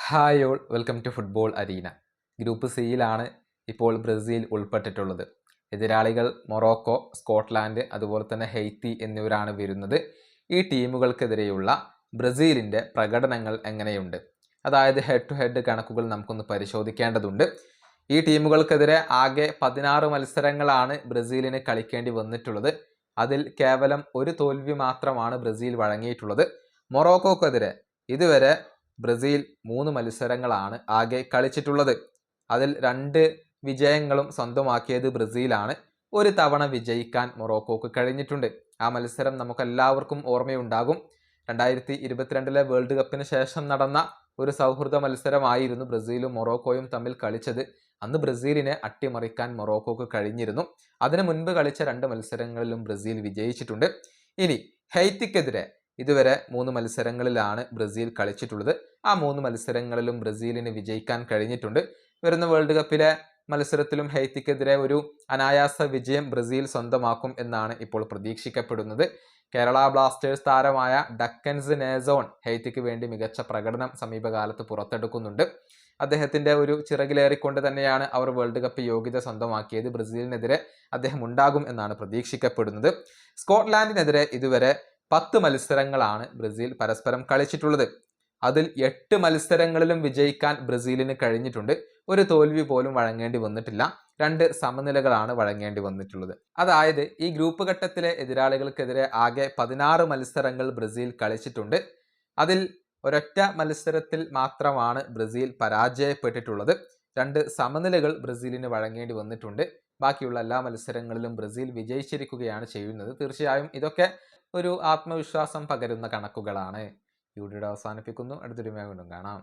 Hi all, welcome to football arena. Group സിയിലാണ് ഇപ്പോൾ Brazil ഉൾപ്പെട്ടിട്ടുള്ളത്. എതിരാളികൾ മൊറോക്കോ, സ്കോട്ട്ലാൻഡ്, അതുപോലെ തന്നെ ഹെയ്ത്തി എന്നിവരാണ് വരുന്നത്. ഈ ടീമുകൾക്കെതിരെയുള്ള ബ്രസീലിൻ്റെ പ്രകടനങ്ങൾ എങ്ങനെയുണ്ട്? അതായത് ഹെഡ് ടു ഹെഡ് കണക്കുകൾ നമുക്കൊന്ന് പരിശോധിക്കേണ്ടതുണ്ട്. ഈ ടീമുകൾക്കെതിരെ ആകെ 16 മത്സരങ്ങളാണ് ബ്രസീലിന് കളിക്കേണ്ടി വന്നിട്ടുള്ളത്. അതിൽ കേവലം ഒരു തോൽവി മാത്രമാണ് ബ്രസീൽ വഴങ്ങിയിട്ടുള്ളത്. മൊറോക്കോക്കെതിരെ ഇതുവരെ ബ്രസീൽ 3 മത്സരങ്ങളാണ് ആകെ കളിച്ചിട്ടുള്ളത്. അതിൽ 2 വിജയങ്ങളും സ്വന്തമാക്കിയത് ബ്രസീലാണ്. ഒരു തവണ വിജയിക്കാൻ മൊറോക്കോക്ക് കഴിഞ്ഞിട്ടുണ്ട്. ആ മത്സരം നമുക്കെല്ലാവർക്കും ഓർമ്മയുണ്ടാകും. 2022 വേൾഡ് കപ്പിന് ശേഷം നടന്ന ഒരു സൗഹൃദ മത്സരമായിരുന്നു ബ്രസീലും മൊറോക്കോയും തമ്മിൽ കളിച്ചത്. അന്ന് ബ്രസീലിനെ അട്ടിമറിക്കാൻ മൊറോക്കോക്ക് കഴിഞ്ഞിരുന്നു. അതിനു മുൻപ് കളിച്ച 2 മത്സരങ്ങളിലും ബ്രസീൽ വിജയിച്ചിട്ടുണ്ട്. ഇനി ഹെയ്ത്തിക്കെതിരെ ഇതുവരെ 3 മത്സരങ്ങളിലാണ് ബ്രസീൽ കളിച്ചിട്ടുള്ളത്. ആ 3 മത്സരങ്ങളിലും ബ്രസീലിന് വിജയിക്കാൻ കഴിഞ്ഞിട്ടുണ്ട്. വരുന്ന വേൾഡ് കപ്പിലെ മത്സരത്തിലും ഹെയ്ത്തിക്കെതിരെ ഒരു അനായാസ വിജയം ബ്രസീൽ സ്വന്തമാക്കും എന്നാണ് ഇപ്പോൾ പ്രതീക്ഷിക്കപ്പെടുന്നത്. കേരള ബ്ലാസ്റ്റേഴ്സ് താരമായ ഡക്കൻസ് നേസോൺ ഹെയ്ത്തിക്ക് വേണ്ടി മികച്ച പ്രകടനം സമീപകാലത്ത് പുറത്തെടുക്കുന്നുണ്ട്. അദ്ദേഹത്തിന്റെ ഒരു ചിറകിലേറിക്കൊണ്ട് തന്നെയാണ് അവർ വേൾഡ് കപ്പ് യോഗ്യത സ്വന്തമാക്കിയത്. ബ്രസീലിനെതിരെ അദ്ദേഹം ഉണ്ടാകും എന്നാണ് പ്രതീക്ഷിക്കപ്പെടുന്നത്. സ്കോട്ട്ലാൻഡിനെതിരെ ഇതുവരെ 10 മത്സരങ്ങളാണ് ബ്രസീൽ പരസ്പരം കളിച്ചിട്ടുള്ളത്. അതിൽ 8 മത്സരങ്ങളിലും വിജയിക്കാൻ ബ്രസീലിന് കഴിഞ്ഞിട്ടുണ്ട്. ഒരു തോൽവി പോലും വഴങ്ങേണ്ടി വന്നിട്ടില്ല. 2 സമനിലകളാണ് വഴങ്ങേണ്ടി വന്നിട്ടുള്ളത്. അതായത് ഈ ഗ്രൂപ്പ് ഘട്ടത്തിലെ എതിരാളികൾക്കെതിരെ ആകെ 16 മത്സരങ്ങൾ ബ്രസീൽ കളിച്ചിട്ടുണ്ട്. അതിൽ ഒരൊറ്റ മത്സരത്തിൽ മാത്രമാണ് ബ്രസീൽ പരാജയപ്പെട്ടിട്ടുള്ളത്. 2 സമനിലകൾ ബ്രസീലിന് വഴങ്ങേണ്ടി വന്നിട്ടുണ്ട്. ബാക്കിയുള്ള എല്ലാ മത്സരങ്ങളിലും ബ്രസീൽ വിജയിച്ചിരിക്കുകയാണ് ചെയ്യുന്നത്. തീർച്ചയായും ഇതൊക്കെ ഒരു ആത്മവിശ്വാസം പകരുന്ന കണക്കുകളാണ്. ഈ വീഡിയോ അവസാനിപ്പിക്കുന്നു. അടുത്തൊരു വീണ്ടും കാണാം.